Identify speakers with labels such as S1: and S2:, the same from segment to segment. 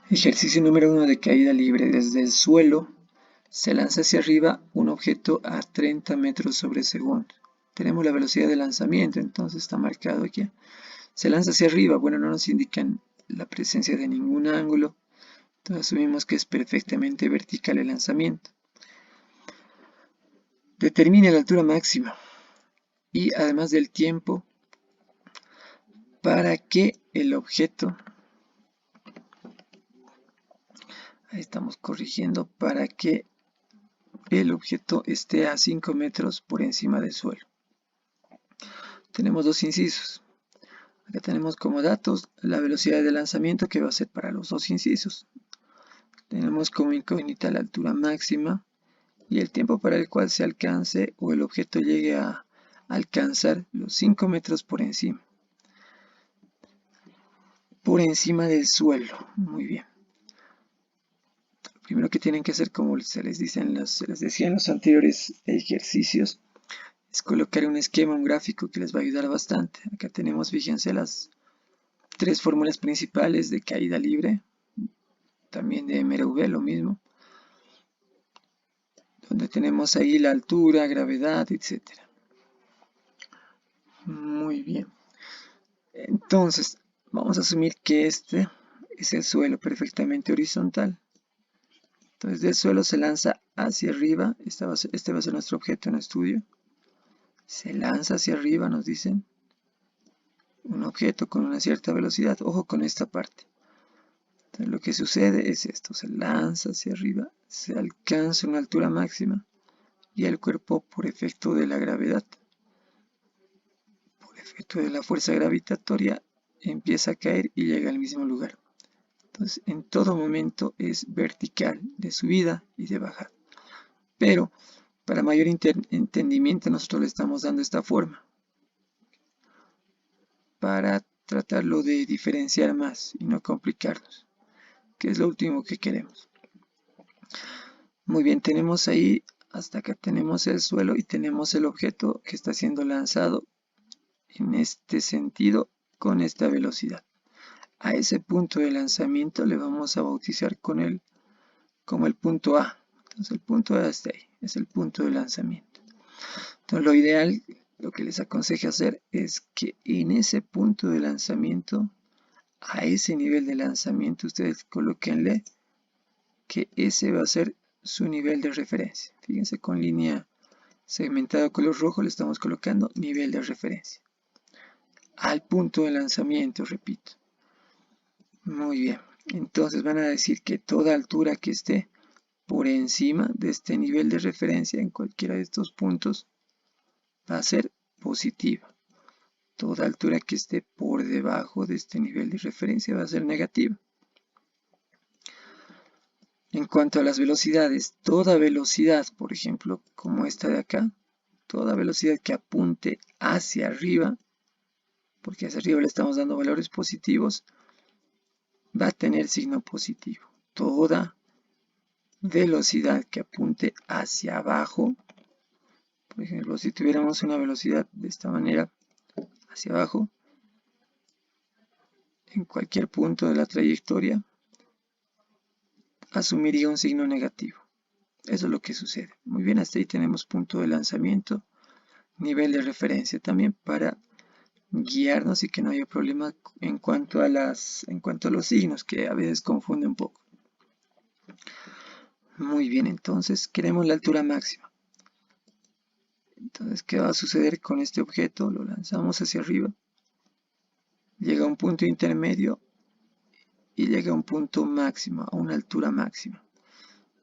S1: Ejercicio número 1 de caída libre. Desde el suelo se lanza hacia arriba un objeto a 30 metros sobre segundo. Tenemos la velocidad de lanzamiento, entonces está marcado aquí. Se lanza hacia arriba, bueno, no nos indican la presencia de ningún ángulo, entonces asumimos que es perfectamente vertical el lanzamiento. Determine la altura máxima y además del tiempo para que el objeto, ahí estamos corrigiendo, para que el objeto esté a 5 metros por encima del suelo. Tenemos dos incisos. Acá tenemos como datos la velocidad de lanzamiento que va a ser para los dos incisos. Tenemos como incógnita la altura máxima y el tiempo para el cual se alcance o el objeto llegue a alcanzar los 5 metros por encima. Por encima del suelo. Muy bien. Lo primero que tienen que hacer, como se les decía en los anteriores ejercicios, es colocar un esquema, un gráfico que les va a ayudar bastante. Acá tenemos, fíjense, las tres fórmulas principales de caída libre, también de MRV, lo mismo, donde tenemos ahí la altura, gravedad, etc. Muy bien. Entonces, vamos a asumir que este es el suelo perfectamente horizontal. Entonces, del suelo se lanza hacia arriba. Este va a ser nuestro objeto en estudio. Se lanza hacia arriba, nos dicen, un objeto con una cierta velocidad. Ojo con esta parte. Entonces, lo que sucede es esto. Se lanza hacia arriba, se alcanza una altura máxima y el cuerpo, por efecto de la gravedad, por efecto de la fuerza gravitatoria, empieza a caer y llega al mismo lugar. Entonces, en todo momento es vertical, de subida y de bajada. Pero, para mayor entendimiento, nosotros le estamos dando esta forma para tratarlo de diferenciar más y no complicarnos, que es lo último que queremos. Muy bien, tenemos ahí, hasta acá tenemos el suelo y tenemos el objeto que está siendo lanzado en este sentido con esta velocidad. A ese punto de lanzamiento le vamos a bautizar como el punto A. Entonces el punto A está ahí, es el punto de lanzamiento. Entonces lo ideal, lo que les aconsejo hacer es que en ese punto de lanzamiento, a ese nivel de lanzamiento, ustedes colóquenle que ese va a ser su nivel de referencia. Fíjense, con línea segmentada color rojo le estamos colocando nivel de referencia. Al punto de lanzamiento, repito. Muy bien, entonces van a decir que toda altura que esté por encima de este nivel de referencia en cualquiera de estos puntos va a ser positiva. Toda altura que esté por debajo de este nivel de referencia va a ser negativa. En cuanto a las velocidades, toda velocidad, por ejemplo, como esta de acá, toda velocidad que apunte hacia arriba, porque hacia arriba le estamos dando valores positivos, va a tener signo positivo. Toda velocidad que apunte hacia abajo, por ejemplo, si tuviéramos una velocidad de esta manera, hacia abajo, en cualquier punto de la trayectoria, asumiría un signo negativo. Eso es lo que sucede. Muy bien, hasta ahí tenemos punto de lanzamiento, nivel de referencia también para guiarnos y que no haya problema en cuanto a los signos, que a veces confunde un poco. Muy bien, entonces queremos la altura máxima. Entonces, ¿qué va a suceder con este objeto? Lo lanzamos hacia arriba, llega a un punto intermedio y llega a un punto máximo, a una altura máxima.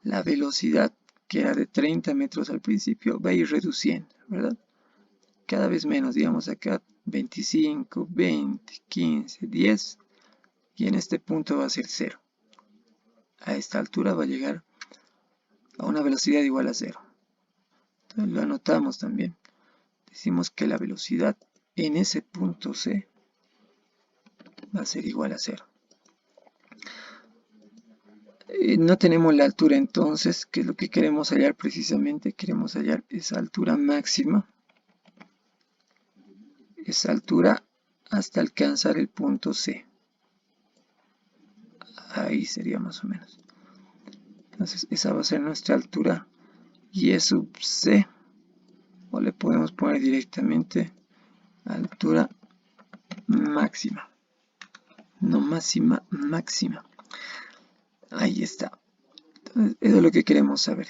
S1: La velocidad, que era de 30 metros al principio, va a ir reduciendo, ¿verdad? Cada vez menos, digamos acá 25, 20, 15, 10 y en este punto va a ser 0. A esta altura va a llegar a una velocidad igual a 0. Entonces lo anotamos también. Decimos que la velocidad en ese punto C va a ser igual a 0. No tenemos la altura entonces, que es lo que queremos hallar precisamente. Queremos hallar esa altura máxima, esa altura hasta alcanzar el punto C. ahí sería más o menos. Entonces esa va a ser nuestra altura y sub c, o le podemos poner directamente altura máxima, no máxima, máxima. Ahí está. Entonces, eso es lo que queremos saber.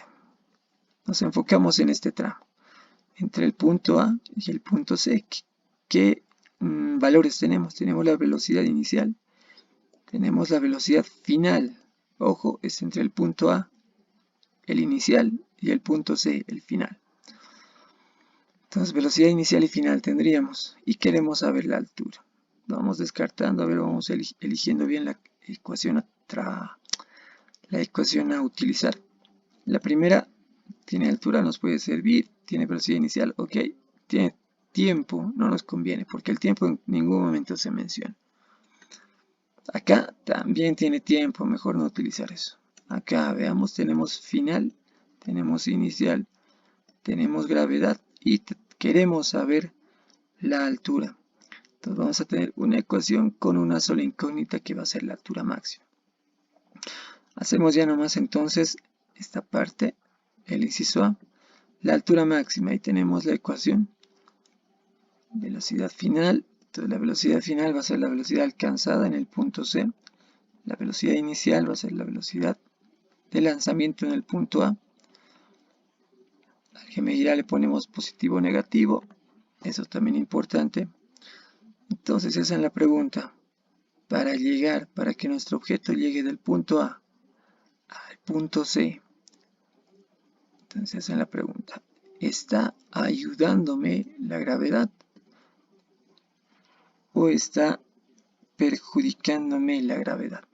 S1: Nos enfocamos en este tramo, entre el punto A y el punto C. ¿Qué valores tenemos? Tenemos la velocidad inicial, tenemos la velocidad final. Ojo, es entre el punto A, el inicial, y el punto C, el final. Entonces, velocidad inicial y final tendríamos, y queremos saber la altura. Vamos descartando, a ver, vamos eligiendo bien la ecuación a utilizar. La primera tiene altura, nos puede servir, tiene velocidad inicial, ok, tiene tiempo, no nos conviene, porque el tiempo en ningún momento se menciona. Acá también tiene tiempo, mejor no utilizar eso. Acá, veamos, tenemos final, tenemos inicial, tenemos gravedad y queremos saber la altura. Entonces vamos a tener una ecuación con una sola incógnita que va a ser la altura máxima. Hacemos ya nomás entonces esta parte, el inciso A, la altura máxima. Ahí tenemos la ecuación. Velocidad final. Entonces la velocidad final va a ser la velocidad alcanzada en el punto C. La velocidad inicial va a ser la velocidad de lanzamiento en el punto A. Al que medirá le ponemos positivo o negativo. Eso también es importante. Entonces esa es la pregunta. Para que nuestro objeto llegue del punto A al punto C. Entonces esa es la pregunta. ¿Está ayudándome la gravedad o está perjudicándome la gravedad?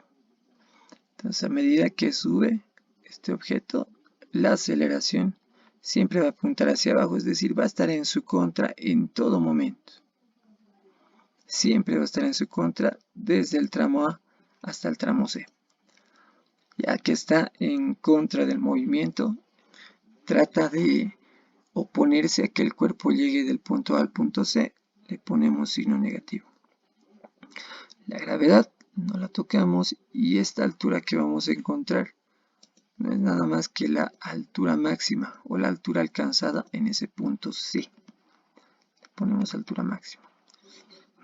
S1: Entonces a medida que sube este objeto, la aceleración siempre va a apuntar hacia abajo, es decir, va a estar en su contra en todo momento. Siempre va a estar en su contra desde el tramo A hasta el tramo C. Ya que está en contra del movimiento, trata de oponerse a que el cuerpo llegue del punto A al punto C, le ponemos signo negativo. La gravedad no la tocamos y esta altura que vamos a encontrar no es nada más que la altura máxima o la altura alcanzada en ese punto C. Le ponemos altura máxima.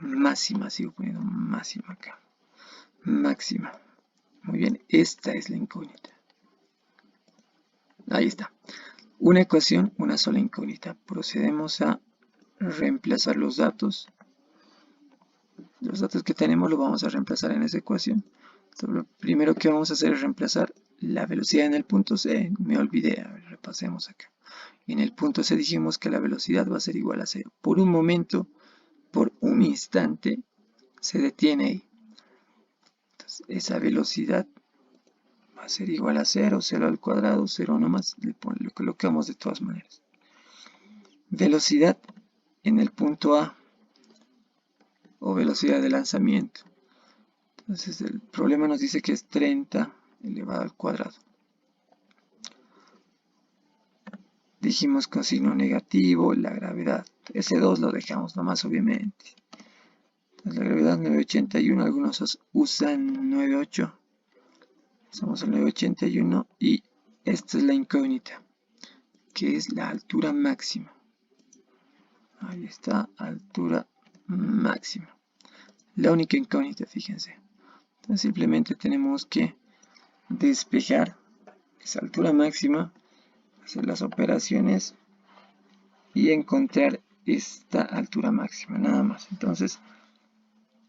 S1: Máxima, sigo poniendo máxima acá. Máxima. Muy bien, esta es la incógnita. Ahí está. Una ecuación, una sola incógnita. Procedemos a reemplazar los datos. Los datos que tenemos los vamos a reemplazar en esa ecuación. Entonces, lo primero que vamos a hacer es reemplazar la velocidad en el punto C. Me olvidé, a ver, repasemos acá. En el punto C dijimos que la velocidad va a ser igual a 0. Por un momento, por un instante, se detiene ahí. Entonces, esa velocidad va a ser igual a 0, 0 al cuadrado, 0 nomás, lo colocamos de todas maneras. Velocidad en el punto A, o velocidad de lanzamiento. Entonces el problema nos dice que es 30 elevado al cuadrado. Dijimos con signo negativo, la gravedad. Ese 2 lo dejamos nomás, obviamente. Entonces la gravedad 981, algunos usan 98. Usamos el 981 y esta es la incógnita, que es la altura máxima. Ahí está, altura máxima. La única incógnita, fíjense. Entonces simplemente tenemos que despejar esa altura máxima, hacer las operaciones y encontrar esta altura máxima, nada más. Entonces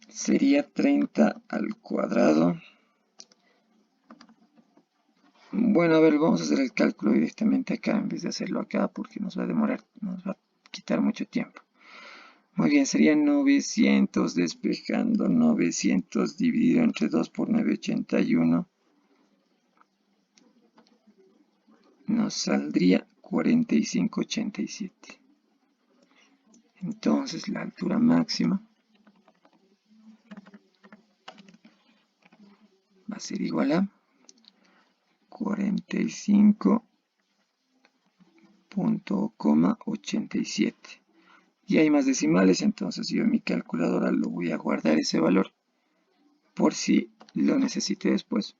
S1: sería 30 al cuadrado. Bueno, a ver, vamos a hacer el cálculo directamente acá en vez de hacerlo acá porque nos va a demorar, nos va a quitar mucho tiempo. Muy bien, sería 900 despejando 900 dividido entre 2 por 981. Nos saldría 4587. Entonces la altura máxima va a ser igual a 45.87. Y hay más decimales, entonces yo en mi calculadora lo voy a guardar ese valor. por si lo necesite después.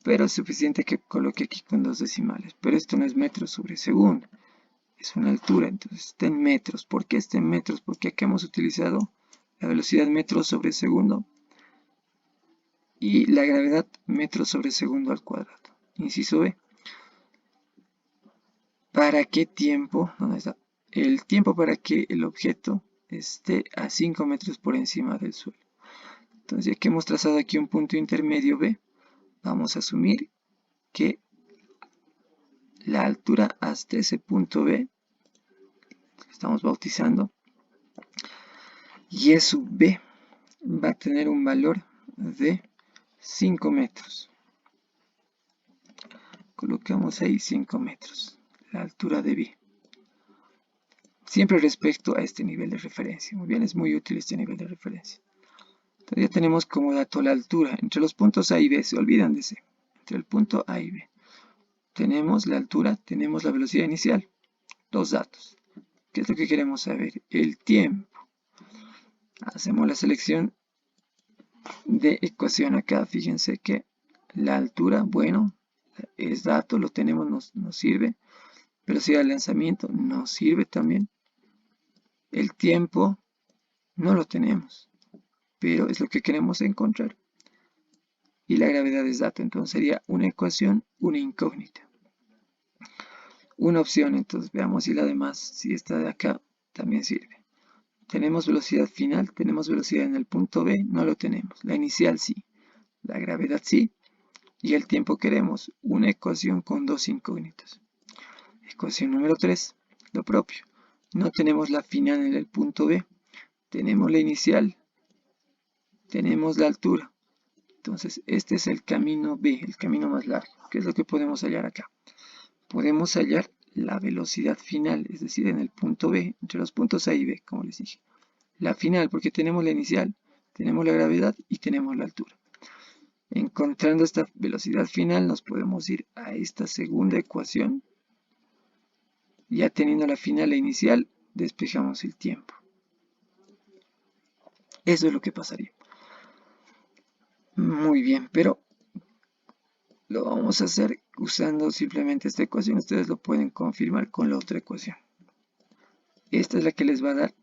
S1: Pero es suficiente que coloque aquí con 2 decimales. Pero esto no es metros sobre segundo, es una altura, entonces está en metros. ¿Por qué está en metros? Porque aquí hemos utilizado la velocidad metros sobre segundo y la gravedad metros sobre segundo al cuadrado. Inciso B. ¿Para qué tiempo? ¿Dónde está? El tiempo para que el objeto esté a 5 metros por encima del suelo. Entonces, ya que hemos trazado aquí un punto intermedio B, vamos a asumir que la altura hasta ese punto B, que estamos bautizando, y sub B va a tener un valor de 5 metros. Colocamos ahí 5 metros, la altura de B. Siempre respecto a este nivel de referencia. Muy bien, es muy útil este nivel de referencia. Entonces ya tenemos como dato la altura. Entre los puntos A y B, se olvidan de C. Entre el punto A y B. Tenemos la altura, tenemos la velocidad inicial. Dos datos. ¿Qué es lo que queremos saber? El tiempo. Hacemos la selección de ecuación acá. Fíjense que la altura, bueno, es dato, lo tenemos, nos sirve. Velocidad de lanzamiento nos sirve también. El tiempo no lo tenemos, pero es lo que queremos encontrar. Y la gravedad es dato, entonces sería una ecuación, una incógnita. Una opción, entonces veamos si la demás, si esta de acá también sirve. Tenemos velocidad final, tenemos velocidad en el punto B, no lo tenemos. La inicial sí, la gravedad sí, y el tiempo queremos una ecuación con dos incógnitas. Ecuación número 3, lo propio. No tenemos la final en el punto B, tenemos la inicial, tenemos la altura. Entonces este es el camino B, el camino más largo. ¿Qué es lo que podemos hallar acá? Podemos hallar la velocidad final, es decir, en el punto B, entre los puntos A y B, como les dije. La final, porque tenemos la inicial, tenemos la gravedad y tenemos la altura. Encontrando esta velocidad final, nos podemos ir a esta segunda ecuación. Ya teniendo la final e inicial, despejamos el tiempo. Eso es lo que pasaría. Muy bien, pero lo vamos a hacer usando simplemente esta ecuación. Ustedes lo pueden confirmar con la otra ecuación. Esta es la que les va a dar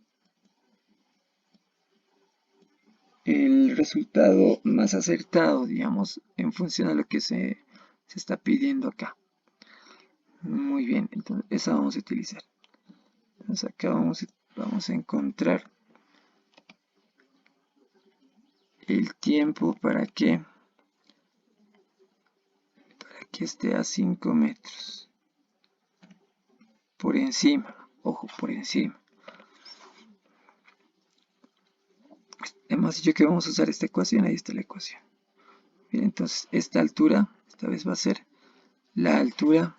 S1: el resultado más acertado, digamos, en función a lo que se está pidiendo acá. Muy bien, entonces esa vamos a utilizar. Entonces acá vamos a encontrar el tiempo para que esté a 5 metros. Por encima, ojo, por encima. Hemos dicho que vamos a usar esta ecuación, ahí está la ecuación. Bien, entonces esta altura, esta vez va a ser la altura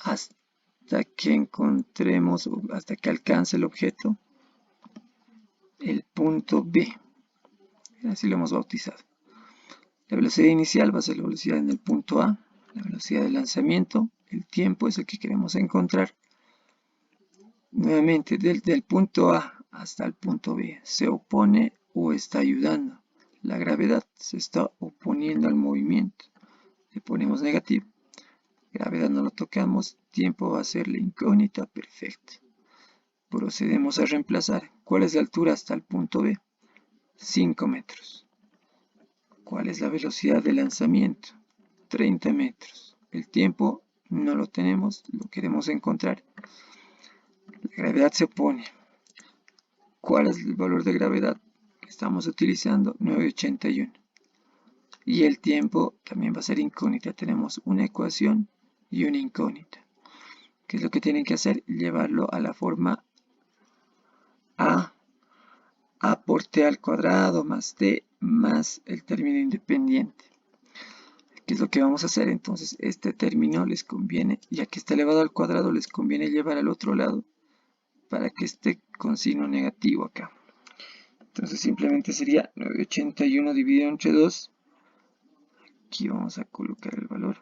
S1: hasta que encontremos, hasta que alcance el objeto, el punto B. Así lo hemos bautizado. La velocidad inicial va a ser la velocidad en el punto A, la velocidad de lanzamiento, el tiempo es el que queremos encontrar. Nuevamente, desde el punto A hasta el punto B, ¿se opone o está ayudando? La gravedad se está oponiendo al movimiento. Le ponemos negativo. Gravedad no lo tocamos, tiempo va a ser la incógnita, perfecto. Procedemos a reemplazar. ¿Cuál es la altura hasta el punto B? 5 metros. ¿Cuál es la velocidad de lanzamiento? 30 metros. El tiempo no lo tenemos, lo queremos encontrar. La gravedad se opone. ¿Cuál es el valor de gravedad que estamos utilizando? 981. Y el tiempo también va a ser incógnita. Tenemos una ecuación y una incógnita. ¿Qué es lo que tienen que hacer? Llevarlo a la forma A por t al cuadrado más t más el término independiente. ¿Qué es lo que vamos a hacer? Entonces este término les conviene, ya que está elevado al cuadrado, les conviene llevar al otro lado para que esté con signo negativo acá. Entonces simplemente sería 981 dividido entre 2. Aquí vamos a colocar el valor.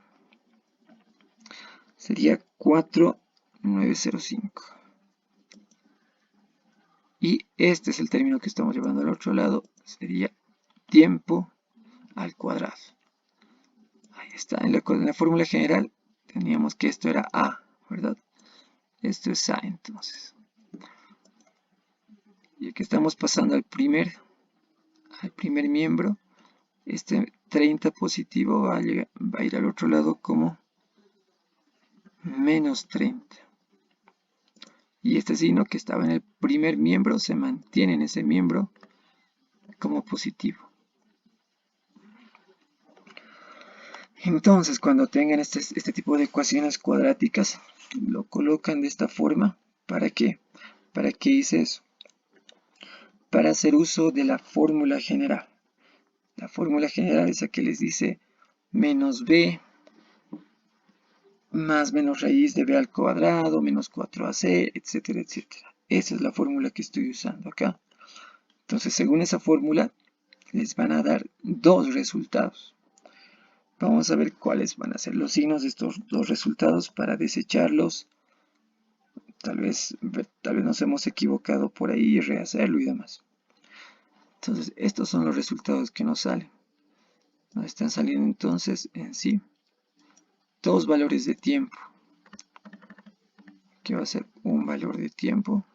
S1: Sería 4905. Y este es el término que estamos llevando al otro lado. Sería tiempo al cuadrado. Ahí está, en la fórmula general teníamos que esto era A, ¿verdad? Esto es A entonces. Y aquí estamos pasando al primer miembro. Este 30 positivo va a ir al otro lado como menos 30. Y este signo que estaba en el primer miembro se mantiene en ese miembro como positivo. Entonces, cuando tengan este tipo de ecuaciones cuadráticas, lo colocan de esta forma. ¿Para qué? ¿Para qué hice eso? Para hacer uso de la fórmula general. La fórmula general es la que les dice menos b más menos raíz de b al cuadrado, menos 4ac, etcétera, etcétera. Esa es la fórmula que estoy usando acá. Entonces, según esa fórmula, les van a dar dos resultados. Vamos a ver cuáles van a ser los signos de estos dos resultados para desecharlos. Tal vez nos hemos equivocado por ahí y rehacerlo y demás. Entonces, estos son los resultados que nos salen. Nos están saliendo entonces en sí dos valores de tiempo. Que va a ser un valor de tiempo.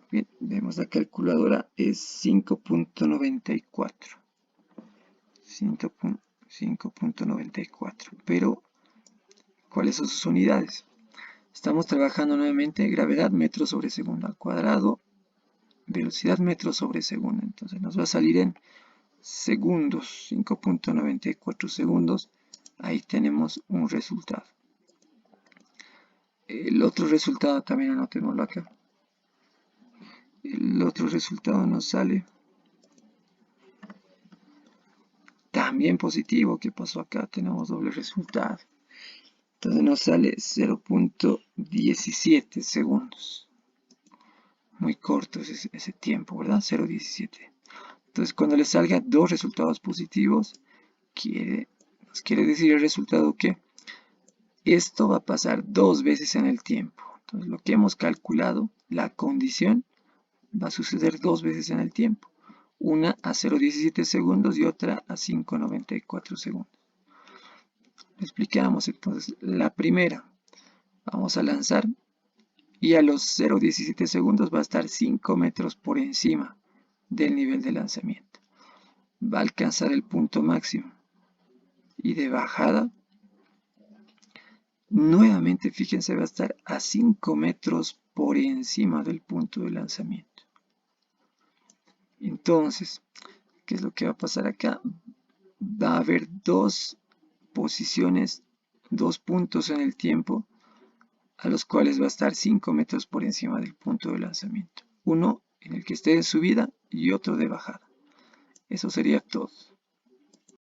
S1: Bien, vemos la calculadora es 5.94. 5.94. Pero, ¿cuáles son sus unidades? Estamos trabajando nuevamente gravedad metro sobre segundo al cuadrado, velocidad metro sobre segundo. Entonces nos va a salir en segundos, 5.94 segundos. Ahí tenemos un resultado. El otro resultado también anotémoslo acá. El otro resultado nos sale también positivo. ¿Qué pasó acá? Tenemos doble resultado. Entonces nos sale 0.17 segundos. Muy corto ese tiempo, ¿verdad? 0.17. Entonces cuando le salga dos resultados positivos, nos quiere decir el resultado que esto va a pasar dos veces en el tiempo. Entonces lo que hemos calculado, la condición, va a suceder dos veces en el tiempo. Una a 0.17 segundos y otra a 5.94 segundos. Lo explicamos entonces. La primera, vamos a lanzar y a los 0.17 segundos va a estar 5 metros por encima del nivel de lanzamiento. Va a alcanzar el punto máximo. Y de bajada, nuevamente, fíjense, va a estar a 5 metros por encima del punto de lanzamiento. Entonces, ¿qué es lo que va a pasar acá? Va a haber dos posiciones, dos puntos en el tiempo, a los cuales va a estar 5 metros por encima del punto de lanzamiento. Uno en el que esté de subida y otro de bajada. Eso sería todo.